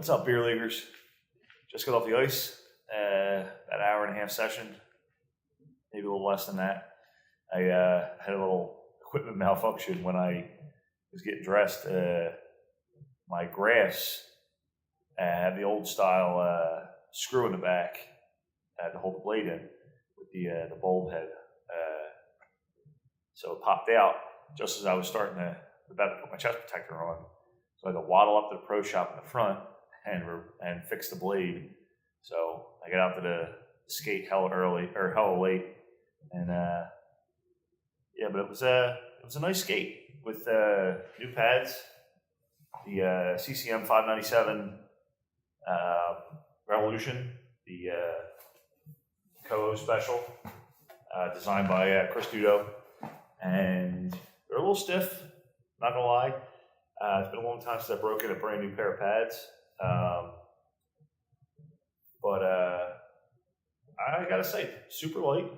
What's up, beer leaguers? Just got off the ice. That hour and a half session, maybe a little less than that. I had a little equipment malfunction when I was getting dressed. My graphs had the old style screw in the back. I had to hold the blade in with the bulb head. So it popped out just as I was about to put my chest protector on. So I had to waddle up to the pro shop in the front and fix the blade. So I got out to the skate hella late, and but it was a nice skate with new pads, the CCM 597 Revolution, the Coho special, designed by Chris Dudo, and they're a little stiff. Not gonna lie, it's been a long time since I broke in a brand new pair of pads. But I gotta say, super light,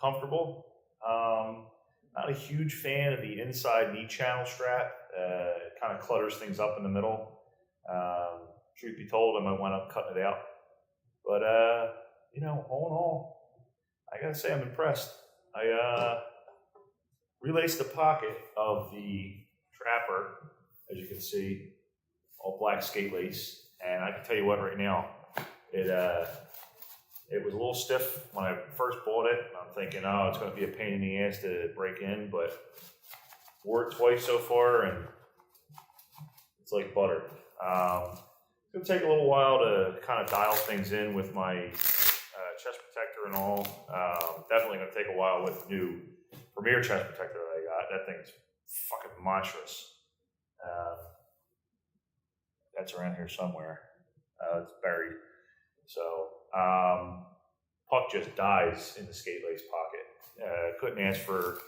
comfortable. Not a huge fan of the inside knee channel strap. It kind of clutters things up in the middle. Truth be told, I might wind up cutting it out. But all in all, I gotta say I'm impressed. I relaced the pocket of the trapper, as you can see, all black skate lace, and I can tell you what, right now, it was a little stiff when I first bought it. I'm thinking, oh, it's going to be a pain in the ass to break in, but wore it twice so far, and it's like butter. It's going to take a little while to kind of dial things in with my chest protector and all. Definitely going to take a while with the new Premier chest protector that I got. That thing's fucking monstrous. That's around here somewhere. It's buried. So, puck just dies in the skate lace pocket. Couldn't ask for,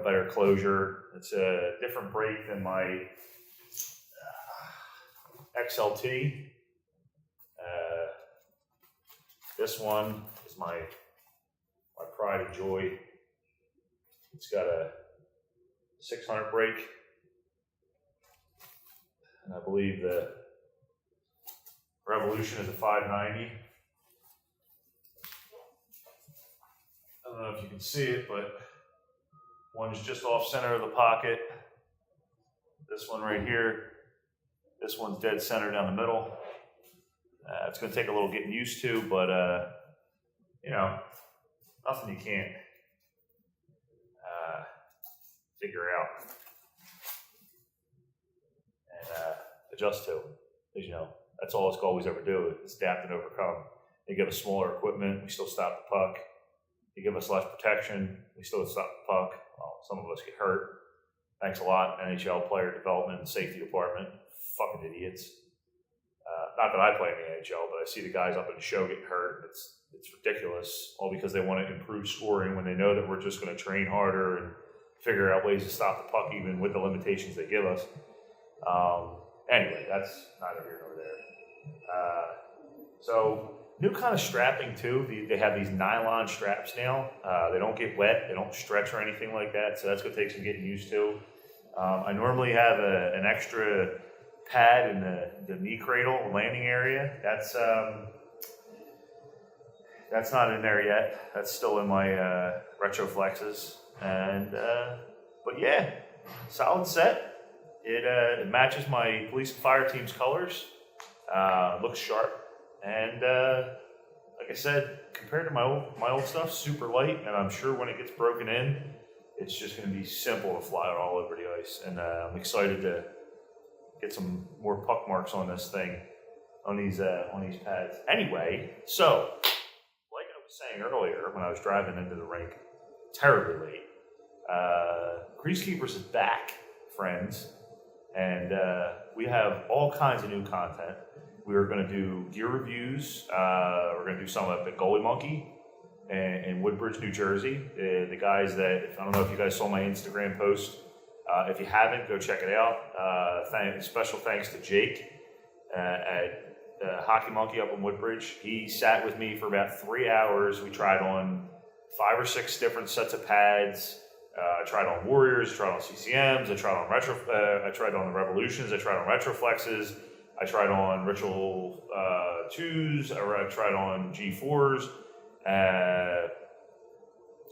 better closure. It's a different brake than my XLT. This one is my pride and joy. It's got a 600 brake, and I believe the Revolution is a 590. I don't know if you can see it, but one's just off center of the pocket. This one right here, this one's dead center down the middle. It's going to take a little getting used to, but nothing you can't figure out and adjust to. As you know, that's all us Goalies ever do, is adapt and overcome. They give us smaller equipment, we still stop the puck. They give us less protection, we still stop the puck. Well, some of us get hurt. Thanks a lot, NHL player development and safety department. Fucking idiots. Not that I play in the NHL, but I see the guys up in the show getting hurt. It's ridiculous, all because they want to improve scoring when they know that we're just going to train harder and figure out ways to stop the puck even with the limitations they give us. Anyway, that's neither here nor there. So new kind of strapping too. They have these nylon straps now. They don't get wet. They don't stretch or anything like that. So that's going to take some getting used to. I normally have an extra pad in the knee cradle landing area. That's not in there yet. That's still in my retro flexes. And but yeah, solid set. It matches my police and fire team's colors. Looks sharp, and like I said, compared to my old stuff, super light. And I'm sure when it gets broken in, it's just going to be simple to fly it all over the ice. And I'm excited to get some more puck marks on this thing, on these pads. Anyway, so like I was saying earlier when I was driving into the rink, terribly late. Crease Keepers is back, friends. And we have all kinds of new content. We are going to do gear reviews. We're going to do some up at Goalie Monkey in Woodbridge, New Jersey. The guys I don't know if you guys saw my Instagram post. If you haven't, go check it out. Special thanks to Jake at Hockey Monkey up in Woodbridge. He sat with me for about 3 hours. We tried on 5 or 6 different sets of pads. I tried on Warriors, I tried on CCMs, I tried on the Revolutions, I tried on Retroflexes, I tried on Ritual 2s, I tried on G4s,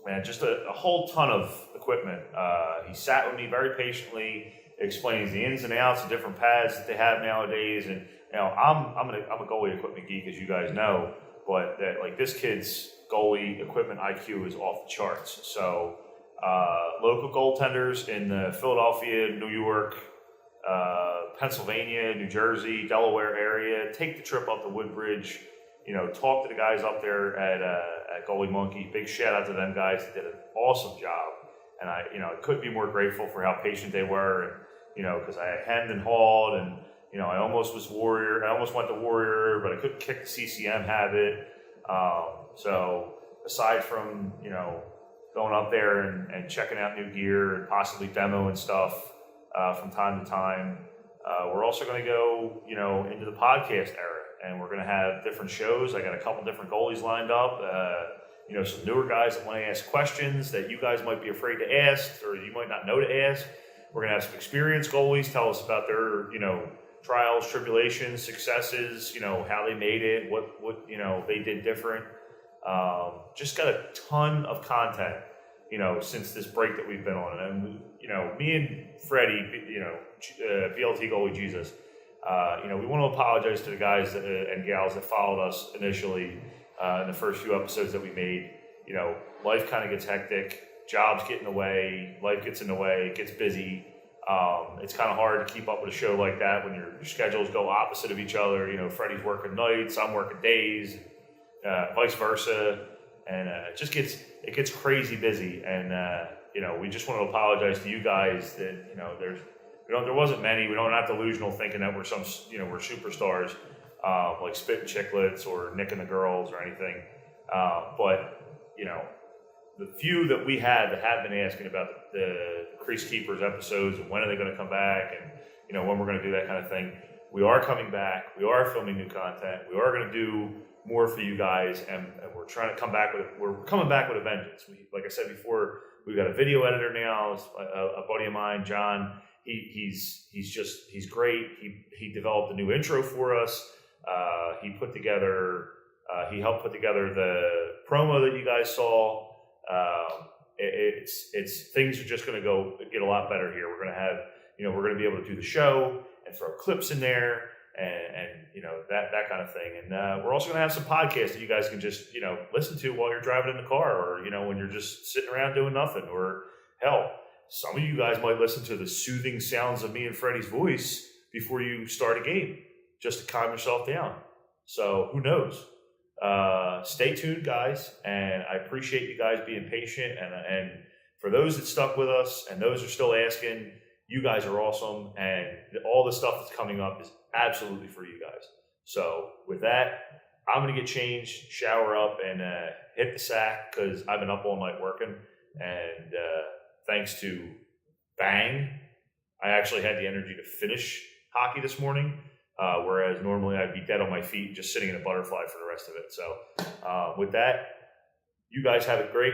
and just a whole ton of equipment. He sat with me very patiently, explains the ins and outs of different pads that they have nowadays. And I'm a goalie equipment geek, as you guys know, but this kid's goalie equipment IQ is off the charts. So local goaltenders in the Philadelphia, New York, Pennsylvania, New Jersey, Delaware area, take the trip up to Woodbridge. Talk to the guys up there at Goalie Monkey. Big shout out to them guys. They did an awesome job, and I couldn't be more grateful for how patient they were. And because I hemmed and hawed, and I almost was Warrior. I almost went to Warrior, but I couldn't kick the CCM habit. So aside from going up there and checking out new gear and possibly demoing stuff from time to time, we're also going to go into the podcast era. And we're going to have different shows. I got a couple different goalies lined up. Some newer guys that want to ask questions that you guys might be afraid to ask, or you might not know to ask. We're going to have some experienced goalies tell us about their, trials, tribulations, successes. How they made it, what they did different. Just got a ton of content, since this break that we've been on. And me and Freddie, BLT goalie Jesus. We want to apologize to the guys and gals that followed us initially in the first few episodes that we made. Life kind of gets hectic, jobs get in the way, life gets in the way, it gets busy. It's kind of hard to keep up with a show like that when your schedules go opposite of each other. Freddie's working nights, I'm working days, vice versa, and it gets crazy busy. And we just want to apologize to you guys that there wasn't many. We don't have delusional thinking that we're we're superstars like Spittin' Chicklets or Nick and the Girls or anything. But the few that we had that have been asking about the Crease Keepers episodes and when are they going to come back and when we're going to do that kind of thing. We are coming back. We are filming new content. We are going to do more for you guys, and we're trying to come back we're coming back with a vengeance. Like I said before, we've got a video editor now. A buddy of mine, John. He's great. He developed a new intro for us. He helped put together the promo that you guys saw. It's things are just going to get a lot better here. We're going to have we're going to be able to do the show and throw clips in there and that kind of thing. And we're also going to have some podcasts that you guys can just listen to while you're driving in the car, or when you're just sitting around doing nothing, or hell. Some of you guys might listen to the soothing sounds of me and Freddie's voice before you start a game, just to calm yourself down. So who knows? Stay tuned, guys, and I appreciate you guys being patient. And for those that stuck with us and those who are still asking, you guys are awesome. And all the stuff that's coming up is absolutely for you guys. So with that, I'm going to get changed, shower up, and hit the sack because I've been up all night working. And thanks to Bang, I actually had the energy to finish hockey this morning, whereas normally I'd be dead on my feet just sitting in a butterfly for the rest of it. So with that, you guys have a great,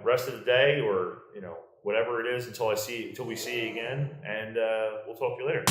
rest of the day, or, whatever it is until we see you again, and we'll talk to you later.